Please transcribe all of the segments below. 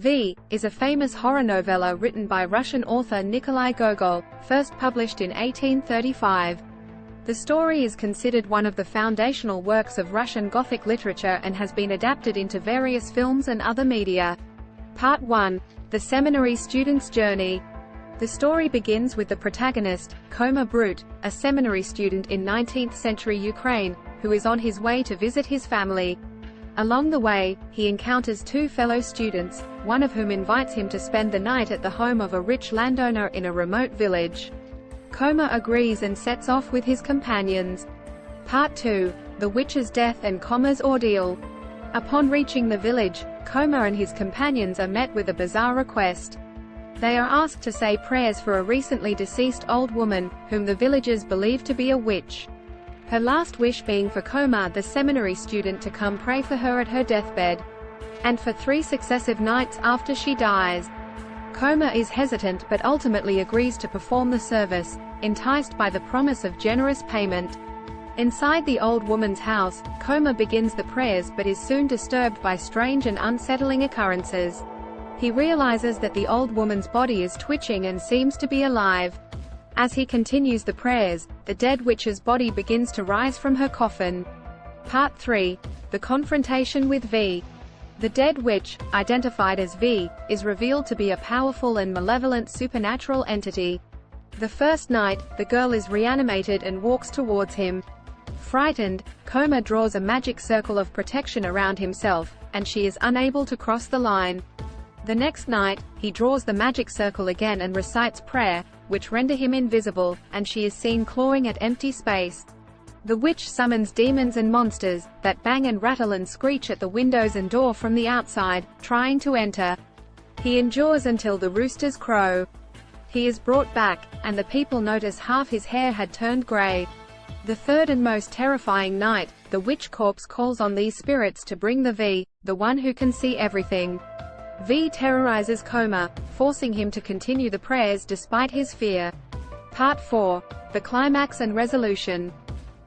Viy is a famous horror novella written by Russian author Nikolai Gogol, first published in 1835. The story is considered one of the foundational works of Russian Gothic literature and has been adapted into various films and other media. Part 1. The Seminary Student's Journey. The story begins with the protagonist, Koma Brut, a seminary student in 19th-century Ukraine, who is on his way to visit his family. Along the way, he encounters two fellow students, one of whom invites him to spend the night at the home of a rich landowner in a remote village. Koma agrees and sets off with his companions. Part 2. The Witch's Death and Koma's Ordeal. Upon reaching the village, Koma and his companions are met with a bizarre request. They are asked to say prayers for a recently deceased old woman, whom the villagers believe to be a witch. Her last wish being for Koma the seminary student to come pray for her at her deathbed. And for 3 successive nights after she dies. Koma is hesitant but ultimately agrees to perform the service, enticed by the promise of generous payment. Inside the old woman's house, Koma begins the prayers but is soon disturbed by strange and unsettling occurrences. He realizes that the old woman's body is twitching and seems to be alive. As he continues the prayers, the dead witch's body begins to rise from her coffin. Part 3. The Confrontation with Viy. The dead witch, identified as Viy, is revealed to be a powerful and malevolent supernatural entity. The first night, the girl is reanimated and walks towards him. Frightened, Koma draws a magic circle of protection around himself, and she is unable to cross the line. The next night, he draws the magic circle again and recites prayer, which render him invisible, and she is seen clawing at empty space. The witch summons demons and monsters, that bang and rattle and screech at the windows and door from the outside, trying to enter. He endures until the roosters crow. He is brought back, and the people notice half his hair had turned grey. The third and most terrifying night, the witch corpse calls on these spirits to bring the Viy, the one who can see everything. Viy terrorizes Koma, forcing him to continue the prayers despite his fear. Part 4. The Climax and Resolution.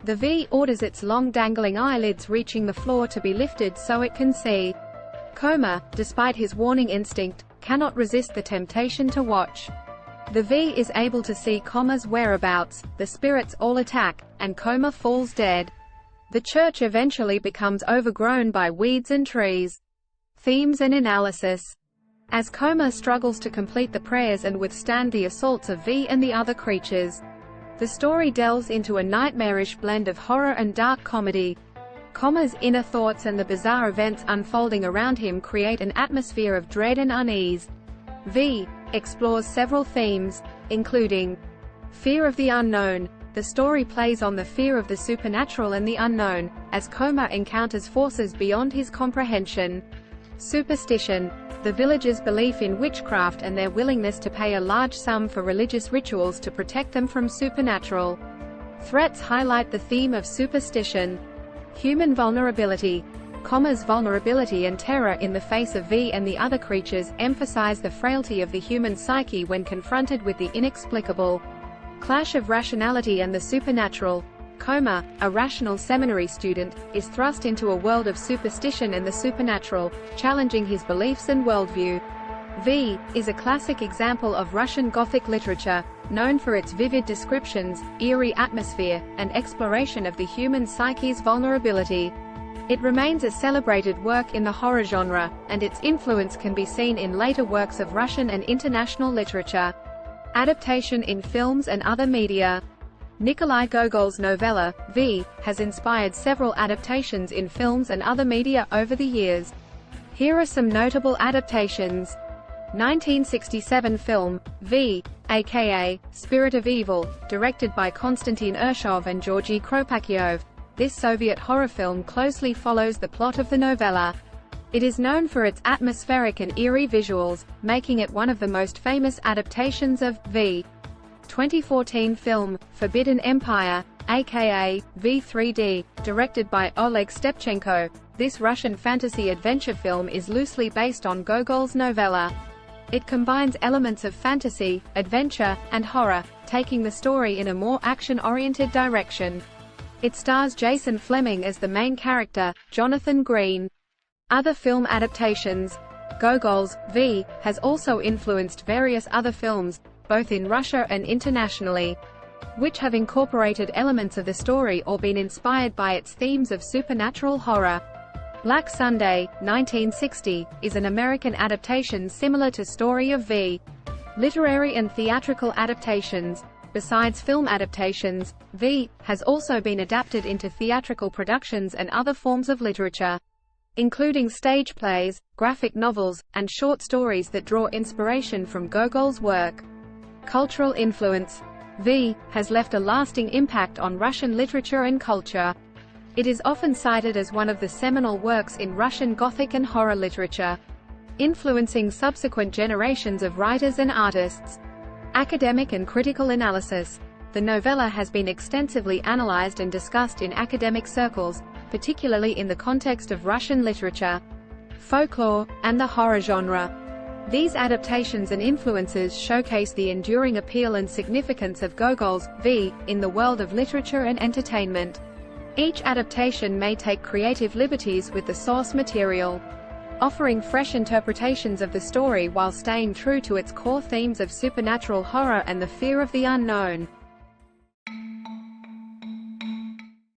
The Viy orders its long dangling eyelids reaching the floor to be lifted so it can see. Koma, despite his warning instinct, cannot resist the temptation to watch. The Viy is able to see Koma's whereabouts, the spirits all attack, and Koma falls dead. The church eventually becomes overgrown by weeds and trees. Themes and analysis. As Koma struggles to complete the prayers and withstand the assaults of Viy and the other creatures, the story delves into a nightmarish blend of horror and dark comedy. Koma's inner thoughts and the bizarre events unfolding around him create an atmosphere of dread and unease. Viy explores several themes, including fear of the unknown. The story plays on the fear of the supernatural and the unknown, as Koma encounters forces beyond his comprehension. Superstition. The villagers' belief in witchcraft and their willingness to pay a large sum for religious rituals to protect them from supernatural threats highlight the theme of superstition. Human vulnerability. Koma's vulnerability and terror in the face of Viy and the other creatures emphasize the frailty of the human psyche when confronted with the inexplicable. Clash of rationality and the supernatural. Koma, a rational seminary student, is thrust into a world of superstition and the supernatural, challenging his beliefs and worldview. Viy is a classic example of Russian Gothic literature, known for its vivid descriptions, eerie atmosphere, and exploration of the human psyche's vulnerability. It remains a celebrated work in the horror genre, and its influence can be seen in later works of Russian and international literature. Adaptation in films and other media. Nikolai Gogol's novella, Viy, has inspired several adaptations in films and other media over the years. Here are some notable adaptations. 1967 film, Viy, aka Spirit of Evil, directed by Konstantin Urshov and Georgy Kropakyov. This Soviet horror film closely follows the plot of the novella. It is known for its atmospheric and eerie visuals, making it one of the most famous adaptations of Viy. 2014 film, Forbidden Empire, aka Viy 3D, directed by Oleg Stepchenko. This Russian fantasy adventure film is loosely based on Gogol's novella. It combines elements of fantasy, adventure, and horror, taking the story in a more action-oriented direction. It stars Jason Fleming as the main character, Jonathan Green. Other film adaptations. Gogol's Viy has also influenced various other films, both in Russia and internationally, which have incorporated elements of the story or been inspired by its themes of supernatural horror. Black Sunday, 1960, is an American adaptation similar to Story of Viy. Literary and theatrical adaptations. Besides film adaptations, Viy has also been adapted into theatrical productions and other forms of literature, including stage plays, graphic novels, and short stories that draw inspiration from Gogol's work. Cultural influence. Viy has left a lasting impact on Russian literature and culture. It is often cited as one of the seminal works in Russian Gothic and horror literature, influencing subsequent generations of writers and artists. Academic and critical analysis. The novella has been extensively analyzed and discussed in academic circles, particularly in the context of Russian literature, folklore, and the horror genre. These adaptations and influences showcase the enduring appeal and significance of Gogol's Viy in the world of literature and entertainment. Each adaptation may take creative liberties with the source material, offering fresh interpretations of the story while staying true to its core themes of supernatural horror and the fear of the unknown.